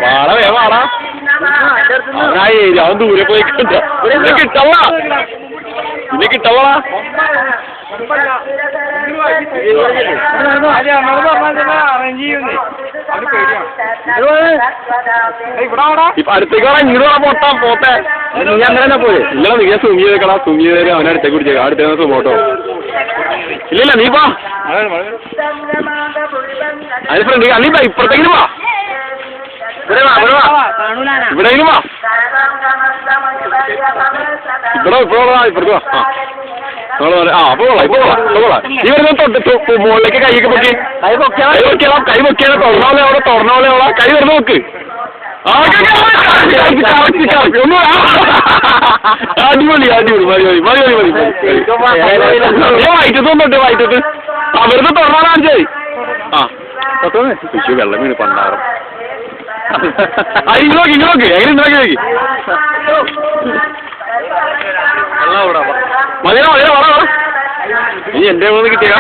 വാടാ വാടാ അവൻ ദൂരെ പോയി കിട്ടവളാ ഇനി കിട്ടവളാ ഇപ്പൊ അടുത്തേക്ക് വേണം ഇങ്ങോട്ട് വേണം പൊട്ടാ പോത്തെ നീ അങ്ങനെ തന്നെ പോയി ഇല്ല നീ സുമി ചെയ്തേക്കണം സുമി ചെയ്തേക്ക് അവനെ അടുത്തേക്ക് പിടിച്ചേക്കാം അടുത്തേക്ക് സുമോട്ടോ ഇല്ലില്ല നീ പോ അതിന് ഫ്രണ്ട് അല്ല ഇപ്പുറത്തേക്കിന് പോ ഇവിടെ വാ ഇവിടെ വാ ഇവിടെയും വാ ഇപ്പോഴാ ഇപ്പുറത്ത് വാ ആ അപ്പൊ കൊള്ളാം ഈ വരുന്ന തൊട്ട് മുകളിലേക്ക് കൈയൊക്കെ പൊക്കി കൈ പൊക്കിയാണ് തുറന്നോളെ കൈ വരുന്ന നോക്ക് അടിപൊളി മതി വൈറ്റത്ത് വന്നോട്ടെ വൈറ്റത്ത് അവരുടെ തുറന്നാലാണ് ശരി ആ ശിശു വെള്ളം വീണ് പണ്ടാറും ഇങ്ങ് നോക്ക് എങ്ങനെ നോക്കി മതിയോ നീ എന്റെ കിട്ടിയ